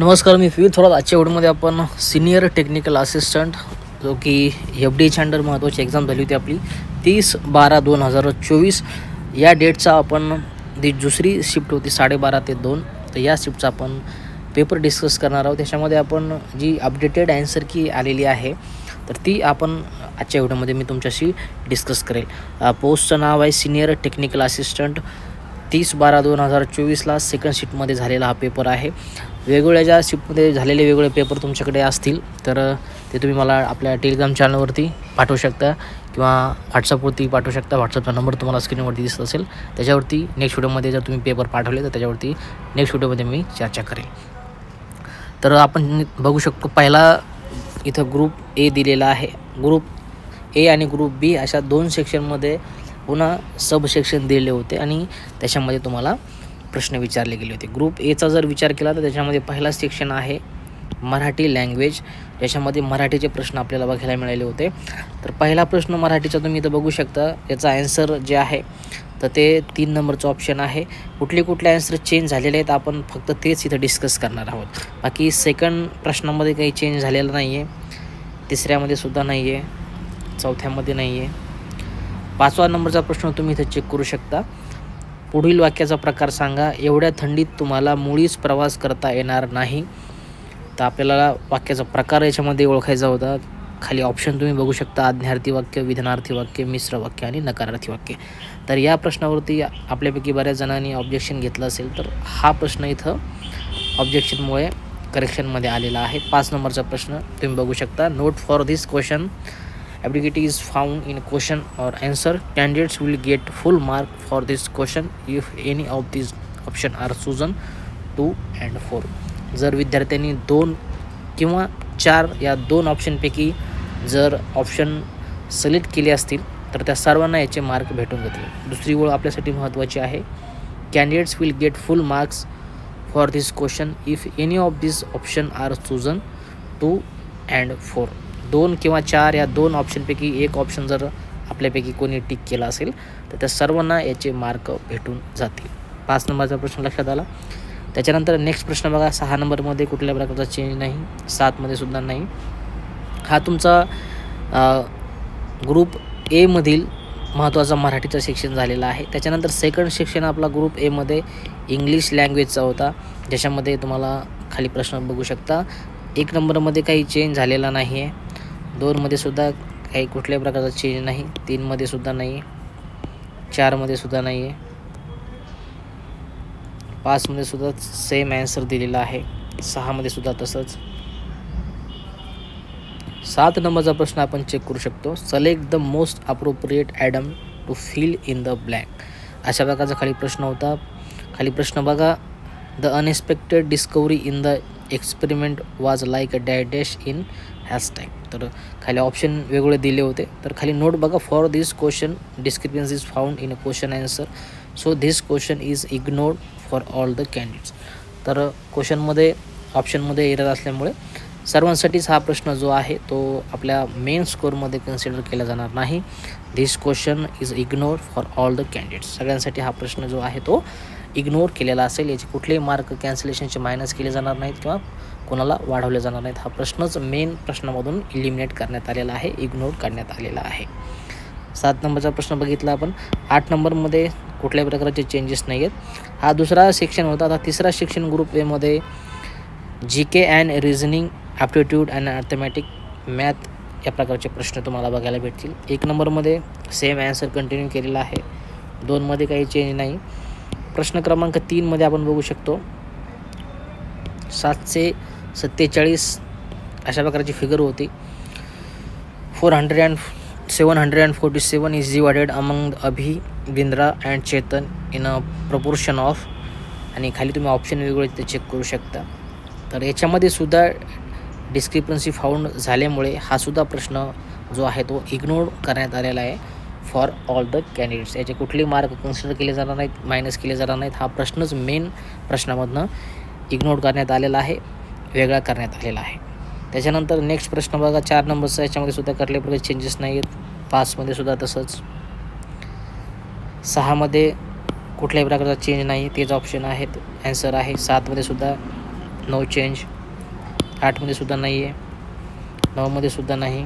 नमस्कार, मी फिर थोडा आजच्या व्हिडिओमध्ये आपण सिनियर टेक्निकल असिस्टंट जो की FDAच्या अंडर महत्त्वाची एक्झाम झाली होती आपली 30/12/2024 या डेटचा आपण जी दुसरी शिफ्ट होती 12:30 ते 2, तर या शिफ्टचा आपण पेपर डिस्कस करणार आहोत। त्याच्यामध्ये आपण जी अपडेटेड आन्सर की आलेली आहे तर ती आपण आजच्या व्हिडिओमध्ये मी तुमच्याशी डिस्कस करेल। पोस्टचं नाव आहे सिनियर टेक्निकल असिस्टंट 30/12/2024ला सेकंड शिफ्टमध्ये झालेला हा पेपर आहे। वेगवेगळ्या ज्या शिफ्टमध्ये झालेले वेगवेगळे पेपर तुमच्याकडे असतील तर ते तुम्ही मला आपल्या टेलिग्राम चॅनलवरती पाठवू शकता किंवा व्हॉट्सअपवरती पाठवू शकता। व्हॉट्सअपचा नंबर तुम्हाला स्क्रीनवरती दिसत असेल, त्याच्यावरती नेक्स्ट व्हिडिओमध्ये जर तुम्ही पेपर पाठवले तर त्याच्यावरती नेक्स्ट व्हिडिओमध्ये मी चर्चा करेल। तर आपण बघू शकतो पहिला इथं ग्रुप ए दिलेला आहे। ग्रुप ए आणि ग्रुप बी अशा दोन सेक्शनमध्ये पुन्हा सब सेक्शन दिले होते आणि त्याच्यामध्ये तुम्हाला प्रश्न विचारले गेले होते। ग्रुप एचा जर विचार केला तर त्याच्यामध्ये पहिला सेक्शन आहे मराठी लँग्वेज, ज्याच्यामध्ये मराठीचे प्रश्न आपल्याला बघायला मिळाले होते। तर पहिला प्रश्न मराठीचा तुम्ही इथं बघू शकता, याचा आन्सर जे आहे तर ते 3 नंबरचं ऑप्शन आहे। कुठले आन्सर चेंज झालेले आहेत आपण फक्त तेच इथं डिस्कस करणार आहोत। बाकी सेकंड प्रश्नामध्ये काही चेंज झालेलं नाही आहे, तिसऱ्यामध्ये सुद्धा नाही आहे, चौथ्यामध्ये नाही आहे। 5वा नंबरचा प्रश्न तुम्ही इथं चेक करू शकता। पुढील वाक्याचा प्रकार सांगा, एवढ्या थंडीत तुम्हाला मुळीच प्रवास करता येणार नाही। तर आपल्याला वाक्याचा प्रकार याच्यामध्ये ओळखायचा होता। खाली ऑप्शन तुम्ही बघू शकता, आज्ञार्थी वाक्य, विधानार्थी वाक्य, मिश्र वाक्य आणि नकारार्थी वाक्य। तर या प्रश्नावरती आपल्यापैकी बऱ्याच जणांनी ऑब्जेक्शन घेतलं असेल तर हा प्रश्न इथं ऑब्जेक्शनमुळे करेक्शनमध्ये आलेला आहे। 5 नंबरचा प्रश्न तुम्ही बघू शकता, note for this question ambiguity is found in question or answer. Candidates will get full mark for this question if any of these option are chosen 2 and 4. जर विद्यार्थ्यांनी 2 किंवा 4 या 2 ऑप्शनपैकी जर ऑप्शन सिलेक्ट केले असतील तर त्या सर्वांना याचे मार्क भेटून जातील। दुसरी ओळ आपल्यासाठी महत्त्वाची आहे, candidates will get full marks for this question if any of this option are chosen 2 and 4. 2 किंवा 4 या 2 ऑप्शनपैकी एक ऑप्शन जर आपल्यापैकी कोणी टिक केला असेल तर त्या सर्वांना याचे मार्क भेटून जातील। 5 नंबरचा प्रश्न लक्षात आला। त्याच्यानंतर नेक्स्ट प्रश्न बघा, 6 नंबरमध्ये कुठल्या प्रकारचा चेंज नाही, 7मध्ये सुद्धा नाही। हा तुमचा ग्रुप ए मधील महत्त्वाचा मराठीचा सेक्शन झालेला आहे। त्याच्यानंतर सेकंड सेक्शन आपला ग्रुप ए मध्ये इंग्लिश लँग्वेजचा होता, ज्याच्यामध्ये तुम्हाला खाली प्रश्न बघू शकता। 1 नंबरमध्ये काही चेंज झालेला नाही आहे, 2मध्ये सुद्धा काही कुठल्याही प्रकारचा चेंज नाही, 3मध्ये सुद्धा नाही, 4मध्ये सुद्धा नाही आहे, 5मध्ये सुद्धा सेम आन्सर दिलेला आहे, 6मध्ये सुद्धा तसंच। 7 नंबरचा प्रश्न आपण चेक करू शकतो, select the most appropriate idiom to fill in the blank. अशा प्रकारचा खाली प्रश्न होता। खाली प्रश्न बघा, the unexpected discovery in the experiment was like a dash in hashtag. तर खाली ऑप्शन वेगवेगळे दिले होते। तर खाली नोट बघा, for this question discrepancy is found in a question answer, so this question is ignored for all the candidates. तर क्वेश्चनमध्ये ऑप्शनमध्ये एरर असल्यामुळे सर्वांसाठीच हा प्रश्न जो आहे तो आपल्या मेन स्कोअरमध्ये कन्सिडर केला जाणार नाही। This question is ignored for all the candidates, सगळ्यांसाठी हा प्रश्न जो आहे तो इग्नोर केलेला असेल। याचे कुठलेही मार्क कॅन्सलेशनचे मायनस केले जाणार नाहीत किंवा कोणाला वाढवले जाणार नाहीत। हा प्रश्नच मेन प्रश्नामधून इलिमिनेट करण्यात आलेला आहे, इग्नोर करण्यात आलेला आहे। 7 नंबरचा प्रश्न बघितला आपण। 8 नंबरमध्ये कुठल्याही प्रकारचे चेंजेस नाही आहेत। हा दुसरा सेक्शन होता। आता तिसरा सेक्शन ग्रुप एमध्ये GK and reasoning, aptitude and arithmetic, math या प्रकारचे प्रश्न तुम्हाला बघायला भेटतील। 1 नंबरमध्ये सेम आन्सर कंटिन्यू केलेला आहे, 2मध्ये काही चेंज नाही। प्रश्न क्रमांक 3मध्ये आपण बघू शकतो, 747 अशा प्रकारची फिगर होती। 747 is divided among Abhi, Bindra and Chetan in a proportion of, आणि खाली तुम्ही ऑप्शन वेगवेगळे ते चेक करू शकता। तर याच्यामध्ये सुद्धा डिस्क्रिपन्सी फाउंड झाल्यामुळे हा सुद्धा प्रश्न जो आहे तो इग्नोर करण्यात आलेला आहे फॉर ऑल द कॅन्डिडेट्स। याचे कुठलेही मार्क कन्सिडर केले जाणार नाहीत, मायनस केले जाणार नाहीत। हा प्रश्नच मेन प्रश्नामधनं इग्नोर करण्यात आलेला आहे, वेगळा करण्यात आलेला आहे। त्याच्यानंतर नेक्स्ट प्रश्न बघा, 4 नंबरचा, याच्यामध्ये सुद्धा कुठल्याही प्रकारचे चेंजेस नाही आहेत। 5मध्ये सुद्धा तसंच, 6मध्ये कुठल्याही प्रकारचा चेंज नाही, तेच ऑप्शन आहेत, आन्सर आहे। 7मध्ये सुद्धा नो चेंज. 8मध्ये सुद्धा नाही आहे. 9मध्ये सुद्धा नाही.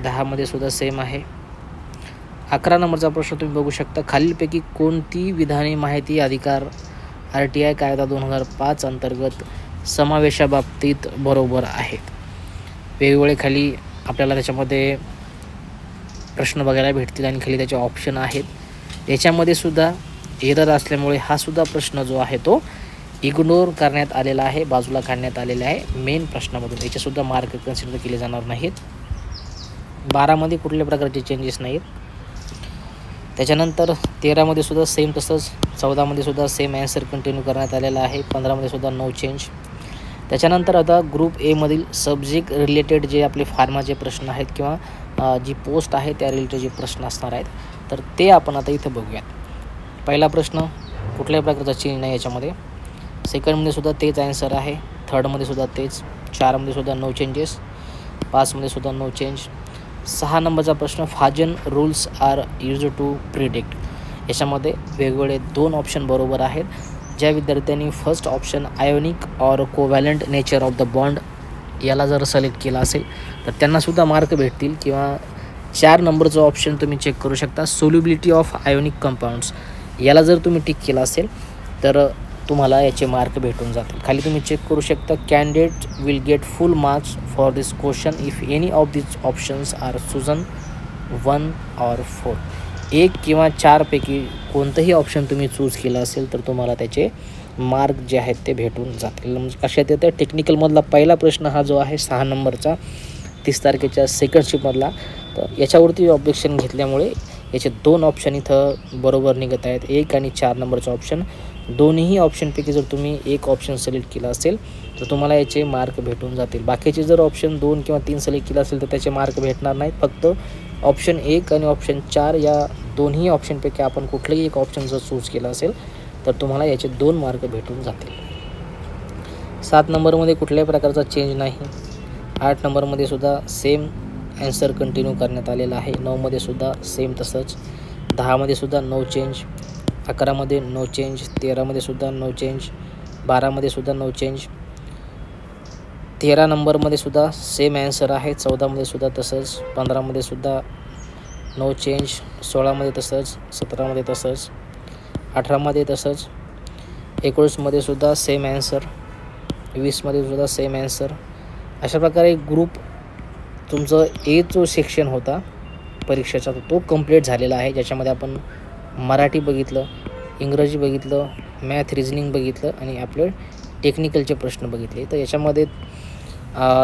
10मध्ये सुद्धा सेम आहे. 11 नंबरचा प्रश्न तुम्ही बघू शकता. खालीलपैकी कोणती विधाने माहिती अधिकार RTI कायदा 2005 अंतर्गत समावेशाबाबतीत बरोबर आहेत. वेगवेगळे खाली आपल्याला त्याच्यामध्ये प्रश्न बघायला भेटतील आणि खाली त्याचे ऑप्शन आहेत. याच्यामध्ये सुद्धा एरर असल्यामुळे हा सुद्धा प्रश्न जो आहे तो इग्नोर करण्यात आलेला आहे, बाजूला काढण्यात आलेला आहे मेन प्रश्नामधून. याचेसुद्धा मार्क कन्सिडर केले जाणार नाहीत. 12मध्ये कुठल्या प्रकारचे चेंजेस नाहीत. त्याच्यानंतर 13मध्ये सुद्धा सेम तसंच. 14मध्ये सुद्धा सेम ॲन्सर कंटिन्यू करण्यात आलेला आहे. 15मध्ये सुद्धा नो चेंज. त्याच्यानंतर आता ग्रुप एमधील सब्जेक्ट रिलेटेड जे आपले फार्माचे प्रश्न आहेत किंवा जी पोस्ट आहे त्या रिलेटेड जे प्रश्न असणार आहेत तर ते आपण आता इथं बघूयात. पहिला प्रश्न कुठल्याही प्रकारचा चेंज नाही याच्यामध्ये. सेकंडमध्ये सुद्धा तेच ॲन्सर आहे. थर्डमध्ये सुद्धा तेच. 4मध्ये सुद्धा नो चेंजेस. 5मध्ये सुद्धा नो चेंज. 6 नंबरचा प्रश्न Fajans rules are use to predict. याच्यामध्ये वेगवेगळे 2 ऑप्शन बरोबर आहेत. ज्या विद्यार्थ्यांनी first option ionic or covalent nature of the bond याला जर सिलेक्ट केला असेल तर त्यांनासुद्धा मार्क भेटतील. किंवा 4 नंबरचं ऑप्शन तुम्ही चेक करू शकता सोल्युबिलिटी ऑफ आयोनिक कंपाऊंड्स याला जर तुम्ही टिक केला असेल तर तुम्हाला याचे मार्क भेटून जातील. खाली तुम्ही चेक करू शकता candidate will get full marks for this question if any of this options are chosen 1 or 4. 1 किंवा 4पैकी कोणतंही ऑप्शन तुम्ही चूज केलं असेल तर तुम्हाला त्याचे मार्क जे आहेत ते भेटून जातील. म्हणजे अशात येतं टेक्निकलमधला पहिला प्रश्न हा जो आहे 6 नंबरचा 30 तारखेच्या सेकंड शिफ्टमधला. तर याच्यावरती ऑब्जेक्शन घेतल्यामुळे याचे 2 ऑप्शन इथं बरोबर निघत आहेत. 1 आणि 4 नंबरचं ऑप्शन. दोन्ही ऑप्शनपैकी जर तुम्ही एक ऑप्शन सिलेक्ट केला असेल तर तुम्हाला याचे मार्क भेटून जातील. बाकीचे जर ऑप्शन 2 किंवा 3 सिलेक्ट केला असेल तर त्याचे मार्क भेटणार नाहीत. फक्त ऑप्शन 1 आणि ऑप्शन 4 या दोन्ही ऑप्शनपैकी आपण कुठलंही एक ऑप्शन जर चूज केला असेल तर तुम्हाला याचे 2 मार्क भेटून जातील. 7 नंबरमध्ये कुठल्याही प्रकारचा चेंज नाही. 8 नंबरमध्ये सुद्धा सेम ॲन्सर कंटिन्यू करण्यात आलेला आहे. 9मध्ये सुद्धा सेम तसंच. 10मध्ये सुद्धा नो चेंज. 11मध्ये नो चेंज. 13मध्ये सुद्धा नो चेंज. 12मध्ये सुद्धा नो चेंज. 13 नंबरमध्ये सुद्धा सेम ॲन्सर आहे. 14मध्ये सुद्धा तसंच. 15मध्ये सुद्धा नो चेंज. 16मध्ये तसंच. 17मध्ये तसंच. 18मध्ये तसंच. 19मध्ये सुद्धा सेम ॲन्सर. 20मध्ये सुद्धा सेम ॲन्सर. अशा प्रकारे ग्रुप तुमचं ए जो सेक्शन होता परीक्षेचा तो कंप्लीट झालेला आहे. ज्याच्यामध्ये आपण मराठी बघितलं, इंग्रजी बघितलं, मॅथ रिजनिंग बघितलं आणि आपले टेक्निकलचे प्रश्न बघितले. तर याच्यामध्ये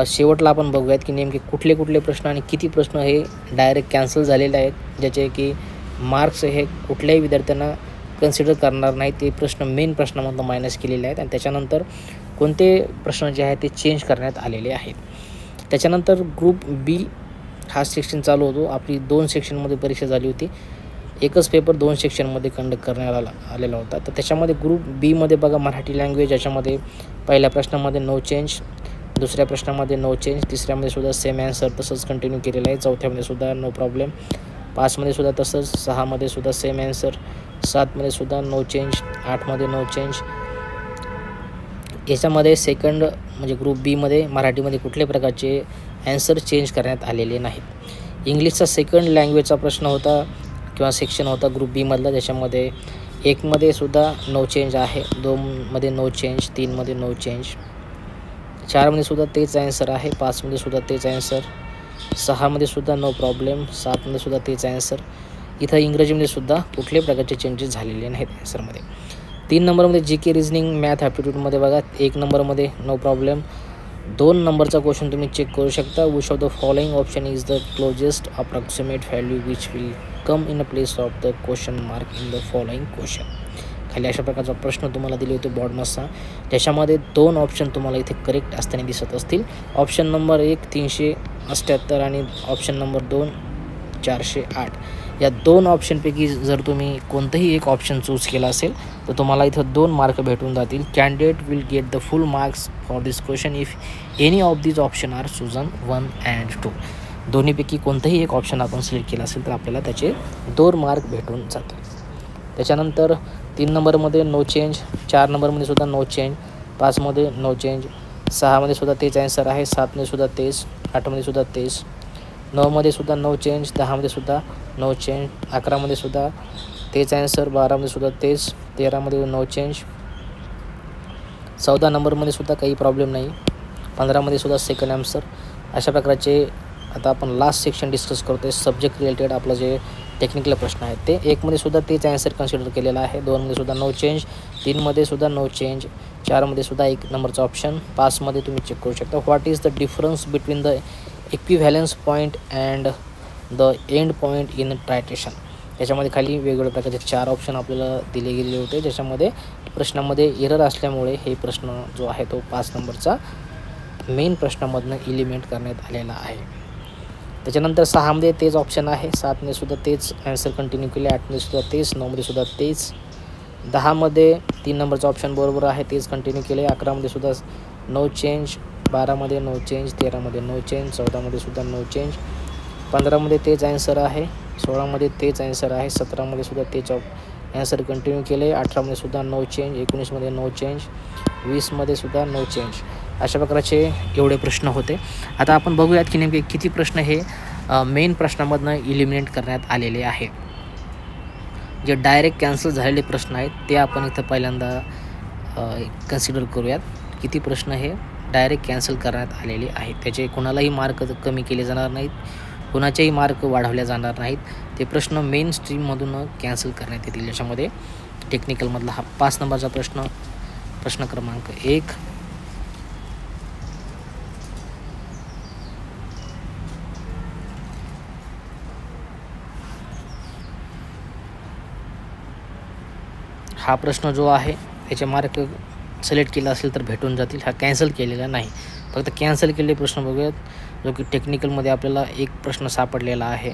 शेवटला आपण बघूयात की नेमके कुठले कुठले प्रश्न आणि किती प्रश्न हे डायरेक्ट कॅन्सल झालेले आहेत, ज्याचे की मार्क्स हे कुठल्याही विद्यार्थ्यांना कन्सिडर करणार नाही. ते प्रश्न मेन प्रश्नामधून मायनस केलेले आहेत आणि त्याच्यानंतर कोणते प्रश्न जे आहेत ते चेंज करण्यात आलेले आहेत. त्याच्यानंतर ग्रुप बी हा सेक्शन चालू होतो. आपली 2 सेक्शनमध्ये परीक्षा झाली होती. एकच पेपर 2 सेक्शनमध्ये कंडक्ट करण्यात आलेला होता. तर त्याच्यामध्ये ग्रुप बीमध्ये बघा मराठी लँग्वेज याच्यामध्ये पहिल्या प्रश्नामध्ये नो चेंज, दुसऱ्या प्रश्नामध्ये नो चेंज, तिसऱ्यामध्ये सुद्धा सेम ॲन्सर तसंच कंटिन्यू केलेलं आहे. 4थ्यामध्ये सुद्धा नो प्रॉब्लेम. 5मध्ये सुद्धा तसंच. 6मध्ये सुद्धा सेम ॲन्सर. 7मध्ये सुद्धा नो चेंज. 8मध्ये नो चेंज. याच्यामध्ये सेकंड म्हणजे ग्रुप बीमध्ये मराठीमध्ये कुठल्याही प्रकारचे ॲन्सर चेंज करण्यात आलेले नाहीत. इंग्लिशचा सेकंड लँग्वेजचा प्रश्न होता किंवा सेक्शन होता ग्रुप बीमधला. ज्याच्यामध्ये 1मध्ये सुद्धा नो चेंज आहे. 2मध्ये नो चेंज. 3मध्ये नो चेंज. 4मध्ये सुद्धा तेच ॲन्सर आहे. 5मध्ये सुद्धा तेच ॲन्सर. 6मध्ये सुद्धा नो प्रॉब्लेम. 7मध्ये सुद्धा तेच ॲन्सर. इथं इंग्रजीमध्ये सुद्धा कुठल्याही प्रकारचे चेंजेस झालेले नाहीत ॲन्सरमध्ये. 3 नंबरमध्ये जी के रिजनिंग मॅथ ॲप्टिट्यूडमध्ये बघा 1 नंबरमध्ये नो प्रॉब्लेम. 2 नंबरचा क्वेश्चन तुम्ही चेक करू शकता. Which of the following option is the closest approximate value which will come in a place of the question mark in the following question. खाली अशा प्रकारचा प्रश्न तुम्हाला दिले होते बॉर्डमसचा. त्याच्यामध्ये 2 ऑप्शन तुम्हाला इथे करेक्ट असताना दिसत असतील. ऑप्शन नंबर 1 378 आणि ऑप्शन नंबर 2 408. या 2 ऑप्शनपैकी जर तुम्ही कोणतंही एक ऑप्शन चूज केला असेल तर तुम्हाला इथं 2 मार्क भेटून जातील. Candidate will get the full marks for this question if any of this option are chosen 1 and 2. दोन्हीपैकी कोणतंही एक ऑप्शन आपण सिलेक्ट केला असेल तर आपल्याला त्याचे 2 मार्क भेटून जातील. त्याच्यानंतर 3 नंबरमध्ये नो चेंज. 4 नंबरमध्ये सुद्धा नो चेंज. 5मध्ये नो चेंज, 6मध्ये सुद्धा तेच आन्सर आहे, 7मध्ये सुद्धा तेच, 8मध्ये सुद्धा तेच, 9मध्ये सुद्धा नो चेंज, 10मध्ये सुद्धा नो चेंज, 11मध्ये सुद्धा तेच आन्सर, 12मध्ये सुद्धा तेच, 13मध्ये नो चेंज, 14 नंबरमध्ये सुद्धा काही प्रॉब्लेम नाही, 15मध्ये सुद्धा सेकंड आन्सर. अशा प्रकारचे आता आपण लास्ट सेक्शन डिस्कस करतो आहे. सब्जेक्ट रिलेटेड आपलं जे टेक्निकल प्रश्न आहेत ते 1मध्ये सुद्धा तेच आन्सर कन्सिडर केलेला आहे, 2मध्ये सुद्धा नो चेंज, 3मध्ये सुद्धा नो चेंज, 4मध्ये सुद्धा 1 नंबरचा ऑप्शन, 5मध्ये तुम्ही चेक करू शकता what is the difference between the equivalence point and the end point in titration. त्याच्यामध्ये खाली वेगवेगळ्या प्रकारचे 4 ऑप्शन आपल्याला दिले गेलेले होते, ज्याच्यामध्ये प्रश्नामध्ये एरर असल्यामुळे हे प्रश्न जो आहे तो 5 नंबरचा मेन प्रश्नामधनं एलिमिनेट करण्यात आलेला आहे. त्याच्यानंतर 6मध्ये तेच ऑप्शन आहे, 7मध्ये सुद्धा तेच आन्सर कंटिन्यू केले, 8मध्ये सुद्धा तेच, 9मध्ये सुद्धा तेच, 10मध्ये 3 नंबरचा ऑप्शन बरोबर आहे तेच कंटिन्यू केले, 11मध्ये सुद्धा नो चेंज, 12मध्ये नो चेंज, 13मध्ये नो चेंज, 14मध्ये सुद्धा नो चेंज, 15मध्ये तेच आन्सर आहे, 16मध्ये तेच आन्सर आहे, 17मध्ये सुद्धा तेच आन्सर कंटिन्यू केले, 18मध्ये सुद्धा नो चेंज, 19मध्ये नो चेंज, 20मध्ये सुद्धा नो चेंज. अशा प्रकारचे एवढे प्रश्न होते. आता आपण बघूयात की नेमके किती प्रश्न हे मेन प्रश्नामधनं इलिमिनेट करण्यात आलेले आहे. जे डायरेक्ट कॅन्सल झालेले प्रश्न आहेत ते आपण इथं पहिल्यांदा कन्सिडर करूयात. किती प्रश्न हे डायरेक्ट कॅन्सल करण्यात आलेले आहेत, त्याचे कोणालाही मार्क कमी केले जाणार नाहीत, कोणाचेही मार्क वाढवले जाणार नाहीत. ते प्रश्न मेन स्ट्रीममधून कॅन्सल करण्यात येतील. याच्यामध्ये टेक्निकलमधला हा 5 नंबरचा प्रश्न क्रमांक 1, हा प्रश्न जो आहे याचे मार्क सिलेक्ट केला असेल तर भेटून जातील. हा कॅन्सल केलेला नाही, फक्त कॅन्सल केलेले प्रश्न बघूयात, जो की टेक्निकलमध्ये आपल्याला एक प्रश्न सापडलेला आहे.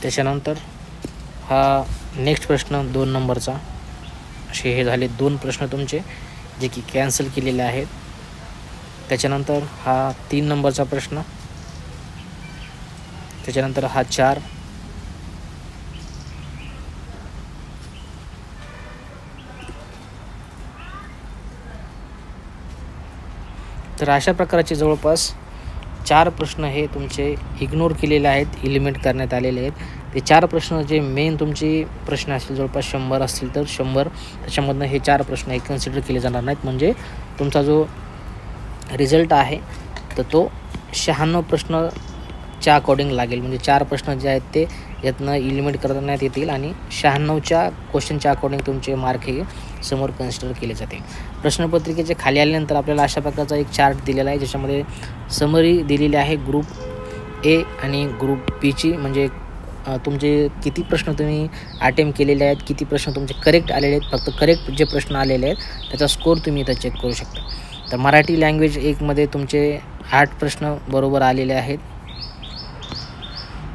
त्याच्यानंतर हा नेक्स्ट प्रश्न 2 नंबरचा. असे हे झाले 2 प्रश्न तुमचे जे की कॅन्सल केलेले आहेत. त्याच्यानंतर हा 3 नंबरचा प्रश्न, त्याच्यानंतर हा 4, तर अशा प्रकारचे जवळपास 4 प्रश्न हे तुमचे इग्नोर केलेले आहेत, एलिमिनेट करण्यात आलेले आहेत. ते 4 प्रश्न जे मेन तुमचे प्रश्न असतील, जवळपास 100 असतील तर 100, त्याच्यामधनं हे 4 प्रश्न हे कन्सिडर केले जाणार नाहीत. म्हणजे तुमचा जो रिझल्ट आहे तर तो 96 प्रश्नच्या अकॉर्डिंग लागेल. म्हणजे 4 प्रश्न जे आहेत ते यातनं एलिमिनेट करण्यात येतील आणि 96च्या क्वेश्चनच्या अकॉर्डिंग तुमचे मार्क हे समोर कन्सिडर केले जातील. प्रश्नपत्रिकेचे खाली आल्यानंतर आपल्याला अशा प्रकारचा एक चार्ट दिलेला आहे, ज्याच्यामध्ये समरी दिलेली आहे ग्रुप ए आणि ग्रुप बीची. म्हणजे तुमचे किती प्रश्न तुम्ही अटेम्प्ट केलेले आहेत, किती प्रश्न तुमचे करेक्ट आलेले आहेत. फक्त करेक्ट जे प्रश्न आलेले आहेत त्याचा स्कोर तुम्ही इथं चेक करू शकता. तर मराठी लँग्वेज 1मध्ये तुमचे 8 प्रश्न बरोबर आलेले आहेत.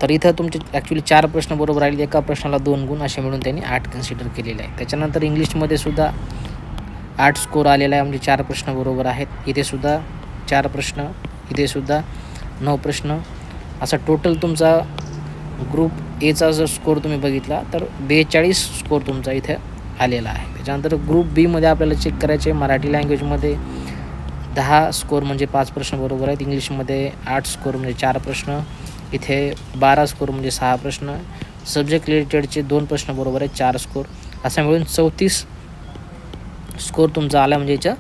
तर इथं तुमचे ॲक्च्युली 4 प्रश्न बरोबर आले, एका प्रश्नाला 2 गुण असे मिळून त्यांनी 8 कन्सिडर केलेले आहे. त्याच्यानंतर इंग्लिशमध्ये सुद्धा 8 स्कोर आलेला आहे, म्हणजे 4 प्रश्न बरोबर आहेत. इथे सुद्धा 4 प्रश्न, इथे सुद्धा 9 प्रश्न, असा टोटल तुमचा ग्रुप एचा जर स्कोर तुम्ही बघितला तर 42 स्कोर तुमचा इथे आलेला आहे. त्याच्यानंतर ग्रुप बीमध्ये आपल्याला चेक करायचे, मराठी लँग्वेजमध्ये 10 स्कोर म्हणजे 5 प्रश्न बरोबर आहेत, इंग्लिशमध्ये 8 स्कोर म्हणजे 4 प्रश्न, इथे 12 स्कोर म्हणजे 6 प्रश्न, सब्जेक्ट रिलेटेडचे 2 प्रश्न बरोबर आहेत, 4 स्कोर, असा मिळून 34 स्कोर तुमचा आला. म्हणजे याच्या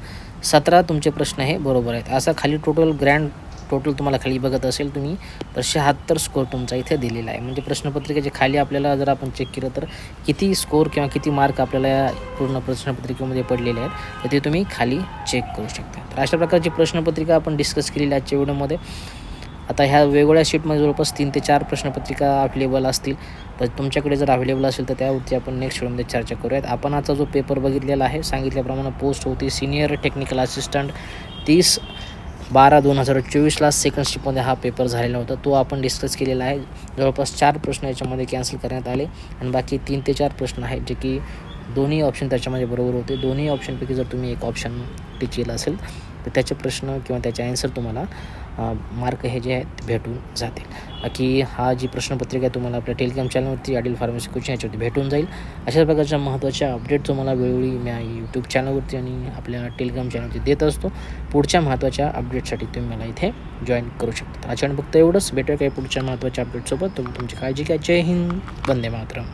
17 तुमचे प्रश्न हे बरोबर आहेत. असा खाली ग्रँड टोटल तुम्हाला खाली बघत असेल तुम्ही तर 76 स्कोर तुमचा इथे दिलेला आहे. म्हणजे प्रश्नपत्रिकेचे खाली आपल्याला जर आपण चेक केलं तर किती स्कोर किंवा किती मार्क आपल्याला पूर्ण प्रश्नपत्रिकेमध्ये पडलेले आहेत तर ते तुम्ही खाली चेक करू शकता. तर अशा प्रकारची प्रश्नपत्रिका आपण डिस्कस केलेली आजच्या व्हिडिओमध्ये. आता ह्या वेगवेगळ्या शीटमध्ये जवळपास 3 ते 4 प्रश्नपत्रिका अवेलेबल असतील. तर तुमच्याकडे जर अवेलेबल असेल तर त्यावरती आपण नेक्स्ट व्हिडिओमध्ये चर्चा करूयात. आपण आता जो पेपर बघितलेला आहे सांगितल्याप्रमाणे पोस्ट होती सिनियर टेक्निकल असिस्टंट 30 12/2024ला सेकंड शिफ्टमध्ये हा पेपर झालेला होता. तो आपण डिस्कस केलेला आहे. जवळपास 4 प्रश्न याच्यामध्ये कॅन्सल करण्यात आले आणि बाकी 3 ते 4 प्रश्न आहेत जे की दोन्ही ऑप्शन त्याच्यामध्ये बरोबर होते. दोन्ही ऑप्शनपैकी जर तुम्ही एक ऑप्शन टिक केला असेल तर त्याचे प्रश्न किंवा त्याचे ॲन्सर तुम्हाला मार्क हे जे आहेत ते भेटून जातील. बाकी हा जी प्रश्नपत्रिका आहे तुम्हाला आपल्या टेलिग्राम चॅनलवरती आदिल फार्मसी कोचिंग याच्यावरती भेटून जाईल. अशाच प्रकारच्या महत्त्वाच्या अपडेट तुम्हाला वेळोवेळी मी यूट्यूब चॅनलवरती आणि आपल्या टेलिग्राम चॅनलवरती देत असतो. पुढच्या महत्त्वाच्या अपडेटसाठी तुम्ही मला इथे जॉईन करू शकता. अचानक फक्त एवढंच. भेटूया काही पुढच्या महत्त्वाच्या अपडेटसोबत. तुमची काळजी घ्या. जय हिंद. वंदे मातरम.